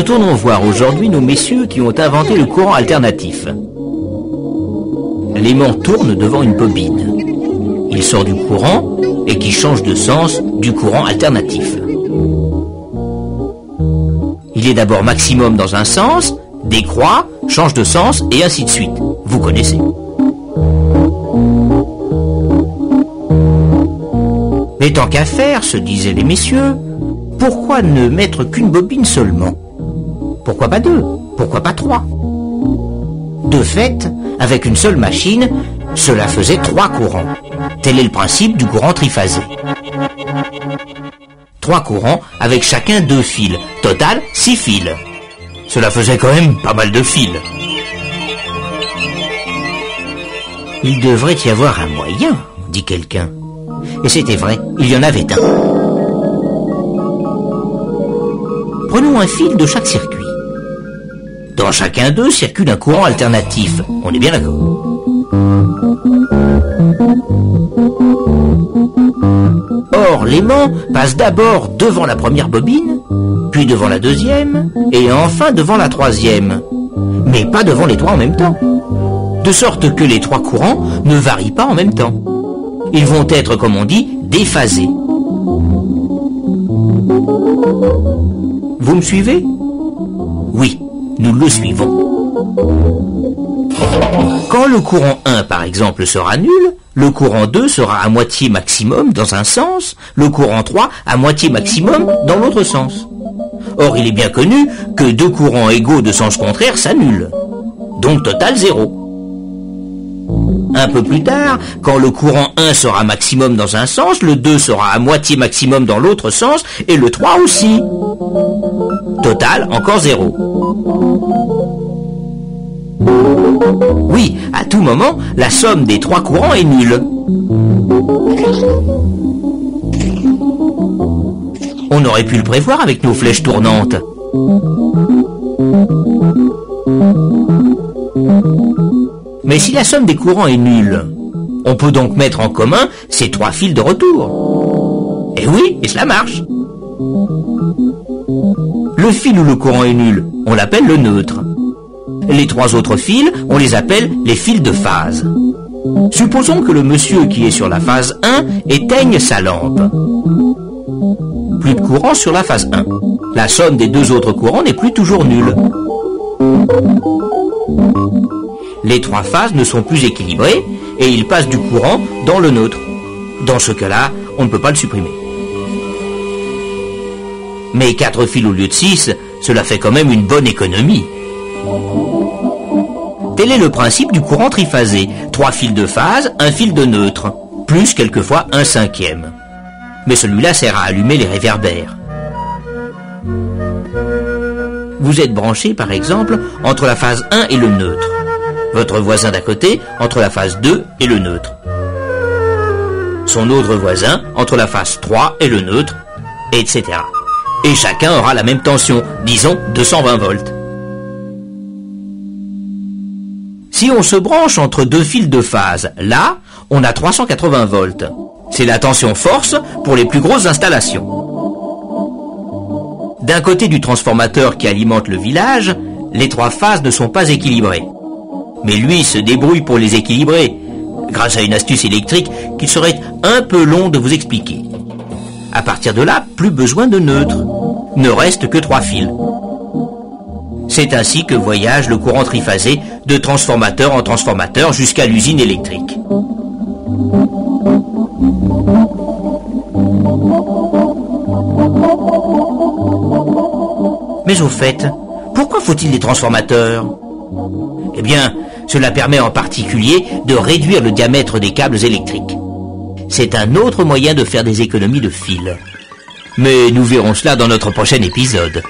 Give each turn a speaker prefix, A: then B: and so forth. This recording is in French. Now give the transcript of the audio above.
A: Retournons voir aujourd'hui nos messieurs qui ont inventé le courant alternatif. L'aimant tourne devant une bobine. Il sort du courant et qui change de sens du courant alternatif. Il est d'abord maximum dans un sens, décroît, change de sens et ainsi de suite. Vous connaissez. Mais tant qu'à faire, se disaient les messieurs, pourquoi ne mettre qu'une bobine seulement? Pourquoi pas deux? Pourquoi pas trois? De fait, avec une seule machine, cela faisait 3 courants. Tel est le principe du courant triphasé. 3 courants avec chacun 2 fils. Total, 6 fils. Cela faisait quand même pas mal de fils. Il devrait y avoir un moyen, dit quelqu'un. Et c'était vrai, il y en avait un. Prenons un fil de chaque circuit. Dans chacun d'eux circule un courant alternatif. On est bien d'accord. Or, l'aimant passe d'abord devant la première bobine, puis devant la deuxième, et enfin devant la troisième. Mais pas devant les 3 en même temps. De sorte que les 3 courants ne varient pas en même temps. Ils vont être, comme on dit, déphasés. Vous me suivez? Oui, nous le suivons. Quand le courant 1, par exemple, sera nul, le courant 2 sera à moitié maximum dans un sens, le courant 3 à moitié maximum dans l'autre sens. Or, il est bien connu que 2 courants égaux de sens contraire s'annulent. Donc, total 0. Un peu plus tard, quand le courant 1 sera maximum dans un sens, le 2 sera à moitié maximum dans l'autre sens, et le 3 aussi. Total, encore 0. Oui, à tout moment, la somme des 3 courants est nulle. On aurait pu le prévoir avec nos flèches tournantes. Mais si la somme des courants est nulle, on peut donc mettre en commun ces 3 fils de retour. Et oui, et cela marche. Le fil où le courant est nul, on l'appelle le neutre. Les 3 autres fils, on les appelle les fils de phase. Supposons que le monsieur qui est sur la phase 1 éteigne sa lampe. Plus de courant sur la phase 1. La somme des 2 autres courants n'est plus toujours nulle. Les 3 phases ne sont plus équilibrées et il passe du courant dans le neutre. Dans ce cas-là, on ne peut pas le supprimer. Mais 4 fils au lieu de 6, cela fait quand même une bonne économie. Tel est le principe du courant triphasé. 3 fils de phase, 1 fil de neutre, plus quelquefois 1/5. Mais celui-là sert à allumer les réverbères. Vous êtes branché, par exemple, entre la phase 1 et le neutre. Votre voisin d'à côté entre la phase 2 et le neutre. Son autre voisin entre la phase 3 et le neutre, etc. Et chacun aura la même tension, disons 220 volts. Si on se branche entre 2 fils de phase, là, on a 380 volts. C'est la tension force pour les plus grosses installations. D'un côté du transformateur qui alimente le village, les 3 phases ne sont pas équilibrées. Mais lui se débrouille pour les équilibrer, grâce à une astuce électrique qu'il serait un peu long de vous expliquer. À partir de là, plus besoin de neutre. Ne reste que 3 fils. C'est ainsi que voyage le courant triphasé de transformateur en transformateur jusqu'à l'usine électrique. Mais au fait, pourquoi faut-il des transformateurs? Eh bien, cela permet en particulier de réduire le diamètre des câbles électriques. C'est un autre moyen de faire des économies de fil. Mais nous verrons cela dans notre prochain épisode.